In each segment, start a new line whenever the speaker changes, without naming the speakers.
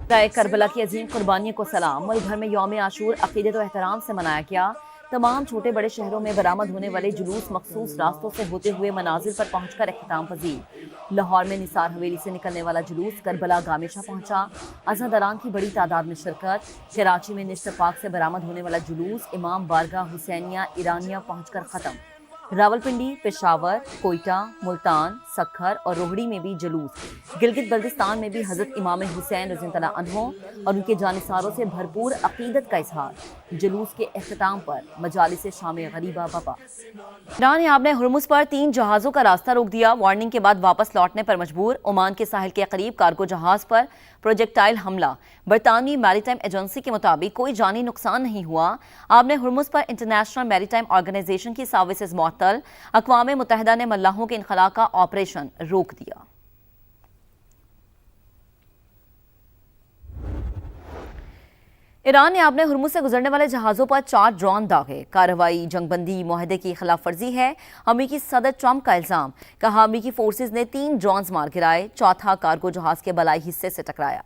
شہدائے کربلا کی عظیم قربانیوں کو سلام۔ ملک بھر میں یوم عاشور عقیدت و احترام سے منایا گیا۔ تمام چھوٹے بڑے شہروں میں برآمد ہونے والے جلوس مخصوص راستوں سے ہوتے ہوئے منازل پر پہنچ کر اختتام پذیر۔ لاہور میں نثار حویلی سے نکلنے والا جلوس کربلا گامشہ پہنچا۔ عزاداران کی بڑی تعداد میں شرکت۔ کراچی میں نشت پاک سے برآمد ہونے والا جلوس امام بارگاہ حسینیہ ایرانیہ پہنچ کر ختم۔ راولپنڈی، پشاور، کوئٹہ، ملتان، سکھر اور روہڑی میں بھی جلوس۔ گلگت بلتستان میں بھی حضرت امام حسین رضی اللہ عنہ اور ان کے جانثاروں سے بھرپور عقیدت کا اظہار۔ جلوس کے اختتام پر مجالس شام غریبہ بپا۔ ایران نے آبِ ہرمز پر 3 جہازوں کا راستہ روک دیا۔ وارننگ کے بعد واپس لوٹنے پر مجبور۔ عمان کے ساحل کے قریب کارگو جہاز پر پروجیکٹائل حملہ۔ برطانوی میری ٹائم ایجنسی کے مطابق کوئی جانی نقصان نہیں ہوا۔ آبِ ہرمز پر انٹرنیشنل میری ٹائم آرگنائزیشن کی سروسز معطل۔ اقوام متحدہ نے ملاحوں کے انخلاء کا آپریشن روک دیا۔ ایران نے آبِ ہرمز سے گزرنے والے جہازوں پر 4 ڈرون داغے۔ کارروائی جنگ بندی معاہدے کی خلاف ورزی ہے، امریکی صدر ٹرمپ کا الزام۔ کہا امریکی فورسز نے 3 ڈرونز مار گرائے، چوتھا کارگو جہاز کے بالائی حصے سے ٹکرایا۔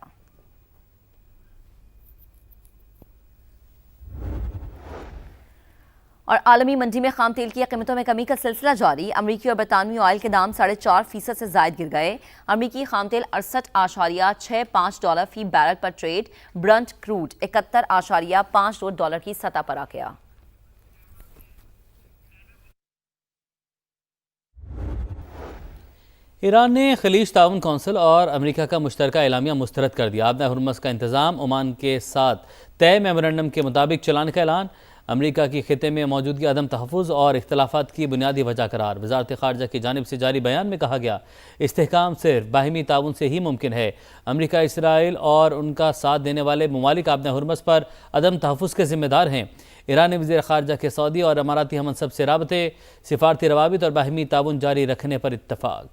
اور عالمی منڈی میں خام تیل کی قیمتوں میں کمی کا سلسلہ جاری۔ امریکی اور برطانوی آئل کے دام 4.5% سے زائد گر گئے۔ امریکی خام تیل 68.65 فی بیرل پر ٹریڈ۔ برنٹ کروڈ 71.52 کی سطح پر آ گیا۔
ایران نے خلیج تعاون کونسل اور امریکہ کا مشترکہ اعلامیہ مسترد کر دیا۔ آبِ ہرمز کا انتظام عمان کے ساتھ طے میمورنڈم کے مطابق چلانے کا اعلان۔ امریکہ کی خطے میں موجودگی عدم تحفظ اور اختلافات کی بنیادی وجہ قرار۔ وزارت خارجہ کی جانب سے جاری بیان میں کہا گیا، استحکام صرف باہمی تعاون سے ہی ممکن ہے۔ امریکہ، اسرائیل اور ان کا ساتھ دینے والے ممالک آبِ ہرمز پر عدم تحفظ کے ذمہ دار ہیں۔ ایرانی وزیر خارجہ کے سعودی اور اماراتی ہم منصب سے رابطے، سفارتی روابط اور باہمی تعاون جاری رکھنے پر اتفاق۔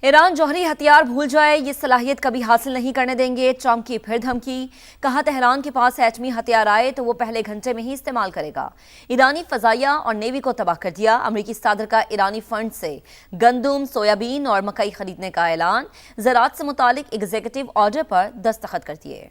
ایران جوہری ہتھیار بھول جائے، یہ صلاحیت کبھی حاصل نہیں کرنے دیں گے۔ ٹرمپ کی پھر دھمکی۔ کہا تہران کے پاس ایٹمی ہتھیار آئے تو وہ پہلے گھنٹے میں ہی استعمال کرے گا۔ ایرانی فضائیہ اور نیوی کو تباہ کر دیا۔ امریکی صدر کا ایرانی فنڈ سے گندم، سویابین اور مکئی خریدنے کا اعلان۔ زراعت سے متعلق ایگزیکٹو آرڈر پر دستخط کر دیے۔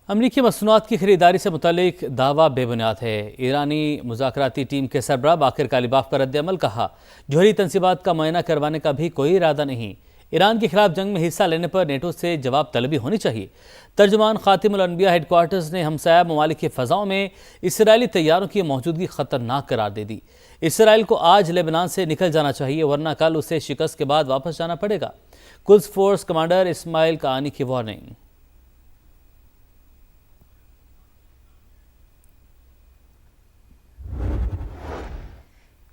امریکی مصنوعات کی خریداری سے متعلق دعویٰ بے بنیاد ہے۔ ایرانی مذاکراتی ٹیم کے سربراہ باقر کالیباف کا رد عمل۔ کہا جوہری تنصیبات کا معائنہ کروانے کا بھی کوئی ارادہ نہیں۔ ایران کے خلاف جنگ میں حصہ لینے پر نیٹو سے جواب طلبی ہونی چاہیے۔ ترجمان خاتم الانبیاء ہیڈ کوارٹرز نے ہمسایہ ممالک کی فضاؤں میں اسرائیلی طیاروں کی موجودگی خطرناک قرار دے دی۔ اسرائیل کو آج لبنان سے نکل جانا چاہیے، ورنہ کل اسے شکست کے بعد واپس جانا پڑے گا۔ قدس فورس کمانڈر اسماعیل کاانی کی وارننگ۔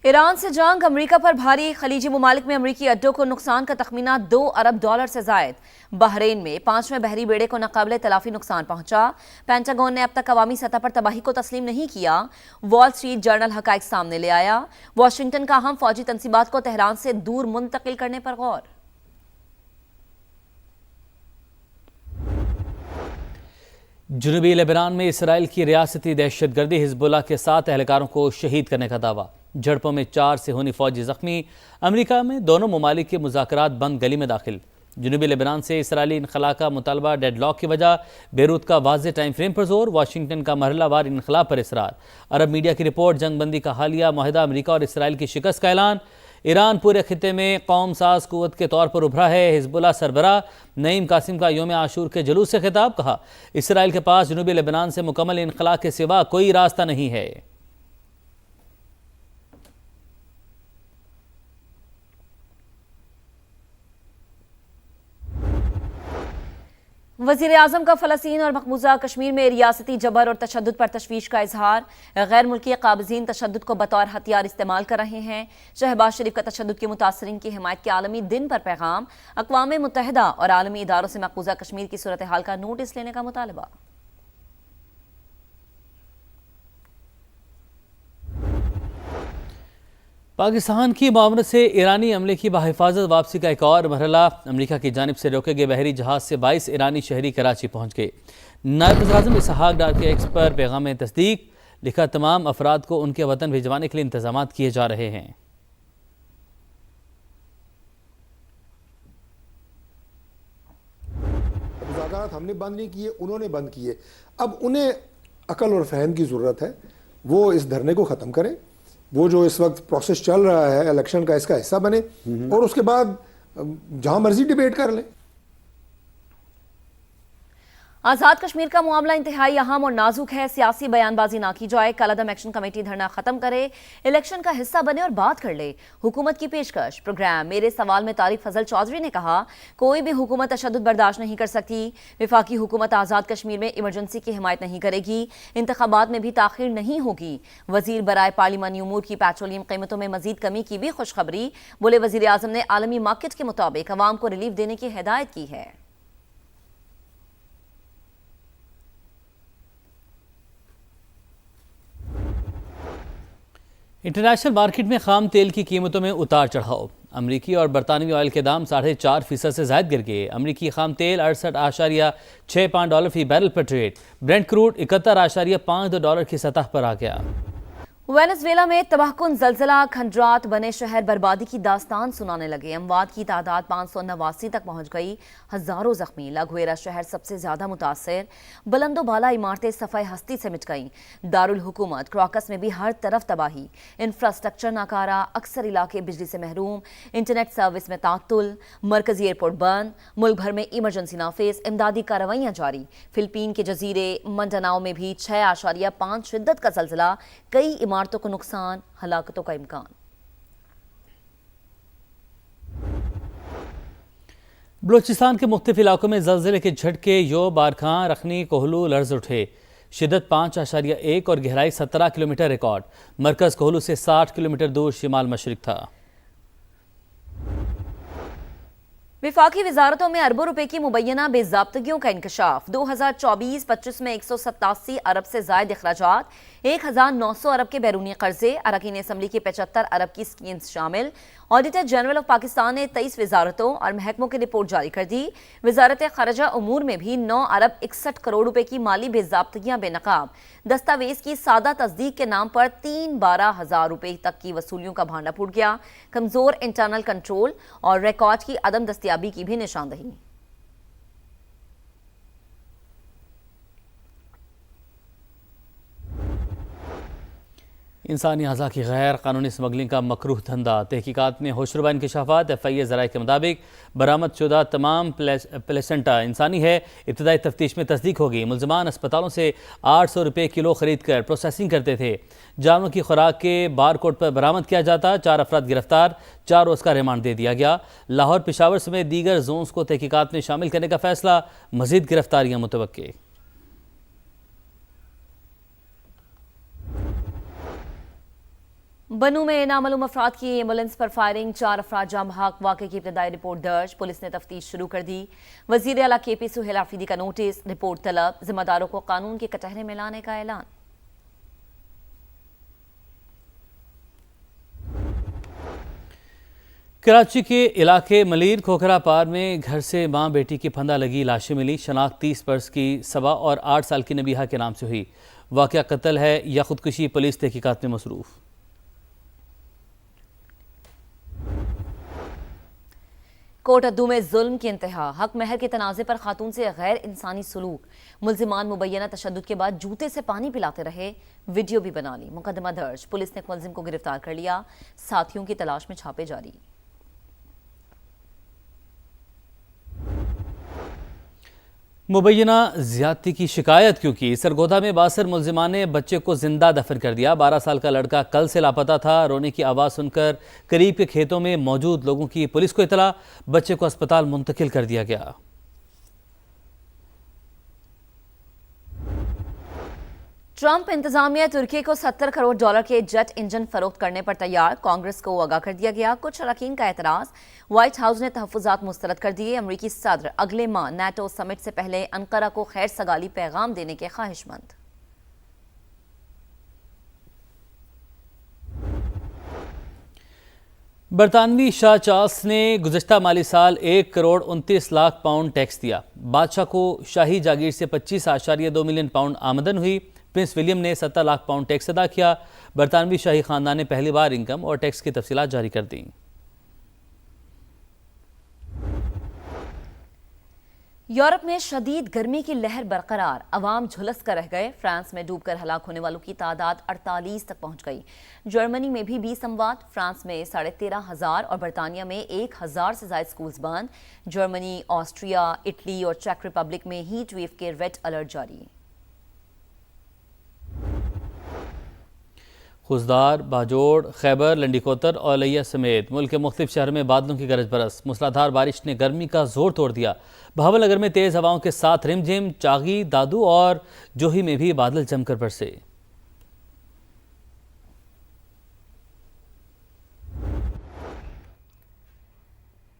ایران سے جنگ، امریکہ پر بھاری۔ خلیجی ممالک میں امریکی اڈوں کو نقصان کا تخمینہ $2 ارب سے زائد۔ بحرین میں 5ویں بحری بیڑے کو ناقابل تلافی نقصان پہنچا۔ پینٹاگون نے اب تک عوامی سطح پر تباہی کو تسلیم نہیں کیا۔ وال سٹریٹ جرنل حقائق سامنے لے آیا۔ واشنگٹن کا اہم فوجی تنصیبات کو تہران سے دور منتقل کرنے پر غور۔
جنوبی لبنان میں اسرائیل کی ریاستی دہشت گردی حزب اللہ کے 7 اہلکاروں کو شہید کرنے کا دعویٰ۔ جھڑپوں میں 4 صہیونی فوجی زخمی۔ امریکہ میں دونوں ممالک کے مذاکرات بند گلی میں داخل۔ جنوبی لبنان سے اسرائیلی انخلاء کا مطالبہ ڈیڈ لاک کی وجہ۔ بیروت کا واضح ٹائم فریم پر زور۔ واشنگٹن کا مرحلہ وار انخلاء پر اصرار۔ عرب میڈیا کی رپورٹ، جنگ بندی کا حالیہ معاہدہ امریکہ اور اسرائیل کی شکست کا اعلان۔ ایران پورے خطے میں قوم ساز قوت کے طور پر ابھرا ہے۔ حزب اللہ سربراہ نعیم قاسم کا یوم عاشور کے جلوس سے خطاب۔ کہا اسرائیل کے پاس جنوبی لبنان سے مکمل انخلاء کے سوا کوئی راستہ نہیں ہے۔
وزیر اعظم کا فلسطین اور مقبوضہ کشمیر میں ریاستی جبر اور تشدد پر تشویش کا اظہار۔ غیر ملکی قابضین تشدد کو بطور ہتھیار استعمال کر رہے ہیں۔ شہباز شریف کا تشدد کے متاثرین کی حمایت کے عالمی دن پر پیغام۔ اقوام متحدہ اور عالمی اداروں سے مقبوضہ کشمیر کی صورتحال کا نوٹس لینے کا مطالبہ۔
پاکستان کی معاونت سے ایرانی عملے کی بحفاظت واپسی کا ایک اور مرحلہ، امریکہ کی جانب سے روکے گئے بحری جہاز سے 22 ایرانی شہری کراچی پہنچ گئے۔ نائب وزیر اعظم اسحاق ڈار کے ایکس پر پیغام تصدیق، لکھا تمام افراد کو ان کے وطن بھجوانے کے لیے انتظامات کیے جا رہے ہیں۔
مذاکرات ہم نے بند نہیں کیے، انہوں نے بند کیے۔ اب انہیں عقل اور فہم کی ضرورت ہے، وہ اس دھرنے کو ختم کریں، وہ جو اس وقت پروسیس چل رہا ہے الیکشن کا اس کا حصہ بنے، اور اس کے بعد جہاں مرضی ڈیبیٹ کر لیں۔
آزاد کشمیر کا معاملہ انتہائی اہم اور نازک ہے، سیاسی بیان بازی نہ کی جائے، کل عدم ایکشن کمیٹی دھرنا ختم کرے، الیکشن کا حصہ بنے اور بات کر لے۔ حکومت کی پیشکش پروگرام میرے سوال میں طارق فضل چودھری نے کہا کوئی بھی حکومت تشدد برداشت نہیں کر سکتی، وفاقی حکومت آزاد کشمیر میں ایمرجنسی کی حمایت نہیں کرے گی، انتخابات میں بھی تاخیر نہیں ہوگی۔ وزیر برائے پارلیمانی امور کی پیٹرولیم قیمتوں میں مزید کمی کی بھی خوشخبری، بولے وزیر اعظم نے عالمی مارکیٹ کے مطابق عوام کو ریلیف دینے کی ہدایت کی ہے۔
انٹرنیشنل مارکیٹ میں خام تیل کی قیمتوں میں اتار چڑھاؤ، امریکی اور برطانوی آئل کے دام 4.5% سے زائد گر گئے۔ امریکی خام تیل 68.65 ڈالر فی بیرل پر ٹریڈ، برنٹ کروڈ 71.52 ڈالر کی سطح پر آ گیا۔
وینزویلا میں تباہ کن زلزلہ، کھنڈرات بنے شہر بربادی کی داستان سنانے لگے، اموات کی تعداد 589 تک پہنچ گئی، ہزاروں زخمی، لاگویرا شہر سب سے زیادہ متاثر، بلند و بالا عمارتیں صفحہ ہستی سے مٹ گئیں، دارالحکومت کراکس میں بھی ہر طرف تباہی، انفراسٹرکچر ناکارہ، اکثر علاقے بجلی سے محروم، انٹرنیٹ سروس میں تعطل، مرکزی ایئرپورٹ بند، ملک بھر میں ایمرجنسی نافذ، امدادی کارروائیاں جاری۔ فلپین کے جزیرے منڈاناؤ میں بھی 6.5 شدت کا زلزلہ، کئی عمارتوں کو نقصان، ہلاکتوں کا امکان۔
بلوچستان کے مختلف علاقوں میں زلزلے کے جھٹکے، یو، بارکھان، رخنی، کوہلو لرز اٹھے، شدت 5.1 اور گہرائی 17 کلومیٹر ریکارڈ، مرکز کوہلو سے 60 کلومیٹر دور شمال مشرق تھا۔
وفاقی وزارتوں میں اربوں روپے کی مبینہ بے ضابطگیوں کا انکشاف، 2024-25 میں 187 ارب سے زائد اخراجات، 1900 ارب کے بیرونی قرضے، اراکین اسمبلی کی 75 ارب کی سکیمز شامل۔ آڈیٹر جنرل آف پاکستان نے 23 وزارتوں اور محکموں کی رپورٹ جاری کر دی۔ وزارت خارجہ امور میں بھی 9 ارب 61 کروڑ روپے کی مالی بے ضابطگیاں بے نقاب، دستاویز کی سادہ تصدیق کے نام پر 12,000 روپے تک کی وصولیوں کا بھانڈا پھوٹ گیا، کمزور انٹرنل کنٹرول اور ریکارڈ کی عدم دستیابی کی بھی نشاندہی۔
انسانی اعضاء کی غیر قانونی اسمگلنگ کا مکروہ دھندا، تحقیقات میں ہوشربا انکشافات، FIA ذرائع کے مطابق برآمد شدہ تمام پلیسنٹا انسانی ہے، ابتدائی تفتیش میں تصدیق ہوگی۔ ملزمان اسپتالوں سے 800 روپے کلو خرید کر پروسیسنگ کرتے تھے، جانوروں کی خوراک کے بار کوڈ پر برآمد کیا جاتا، 4 افراد گرفتار، 4 روز کا ریمانڈ دے دیا گیا۔ لاہور، پشاور سمیت دیگر زونز کو تحقیقات میں شامل کرنے کا فیصلہ، مزید گرفتاریاں متوقع۔
بنوں میں نامعلوم افراد کی ایمبولینس پر فائرنگ، 4 افراد جاں بحق، واقعے کی ابتدائی رپورٹ درج، پولیس نے تفتیش شروع کر دی۔ وزیر اعلیٰ KP سہیل آفریدی کا نوٹس، رپورٹ طلب، ذمہ داروں کو قانون کے کٹہرے میں لانے کا اعلان۔
کراچی کے علاقے ملیر کھوکھرا پار میں گھر سے ماں بیٹی کی پھندہ لگی لاشیں ملی، شناخت 30 برس کی صبا اور 8 سال کی نبیہہ کے نام سے ہوئی۔ واقعہ قتل ہے یا خودکشی، پولیس تحقیقات میں مصروف۔
کوٹ ادو میں ظلم کی انتہا، حق مہر کے تنازع پر خاتون سے غیر انسانی سلوک، ملزمان مبینہ تشدد کے بعد جوتے سے پانی پلاتے رہے، ویڈیو بھی بنا لی، مقدمہ درج، پولیس نے ملزم کو گرفتار کر لیا، ساتھیوں کی تلاش میں چھاپے جاری۔
مبینہ زیادتی کی شکایت کیوں کی؟ سرگودا میں 62 ملزمان نے بچے کو زندہ دفن کر دیا، 12 سال کا لڑکا کل سے لاپتہ تھا، رونے کی آواز سن کر قریب کے کھیتوں میں موجود لوگوں کی پولیس کو اطلاع، بچے کو اسپتال منتقل کر دیا گیا۔
ٹرمپ انتظامیہ ترکی کو 70 کروڑ ڈالر کے جیٹ انجن فروخت کرنے پر تیار، کانگریس کو آگاہ کر دیا گیا، کچھ اراکین کا اعتراض، وائٹ ہاؤس نے تحفظات مسترد کر دیے، امریکی صدر اگلے ماہ نیٹو سمٹ سے پہلے انقرہ کو خیر سگالی پیغام دینے کے خواہش مند۔
برطانوی شاہ چارلس نے گزشتہ مالی سال 1,29,00,000 پاؤنڈ ٹیکس دیا۔ بادشاہ کو شاہی جاگیر سے 25.2 ملین پاؤنڈ آمدن ہوئی۔ پرنس ولیم نے 17 لاکھ پاؤنڈ ٹیکس ادا کیا۔ برطانوی شاہی خاندان نے پہلی بار انکم اور ٹیکس کی تفصیلات جاری کر دیں۔
یورپ میں شدید گرمی کی لہر برقرار، عوام جھلس کر رہ گئے۔ فرانس میں ڈوب کر ہلاک ہونے والوں کی تعداد 48 تک پہنچ گئی۔ جرمنی میں بھی 20 اموات، فرانس میں 13,500 اور برطانیہ میں 1,000 سے زائد سکولز بند۔ جرمنی، آسٹریا، اٹلی اور چیک ریپبلک میں ہیٹ ویو کے ریڈ الرٹ جاری۔
خوزدار، باجوڑ، خیبر، لنڈی کوتر اور لیا سمیت ملک کے مختلف شہروں میں بادلوں کی گرج برس۔ موسلادھار بارش نے گرمی کا زور توڑ دیا۔ بہاول نگر میں تیز ہواؤں کے ساتھ رم جھم، چاغی، دادو اور جوہی میں بھی بادل جم کر برسے۔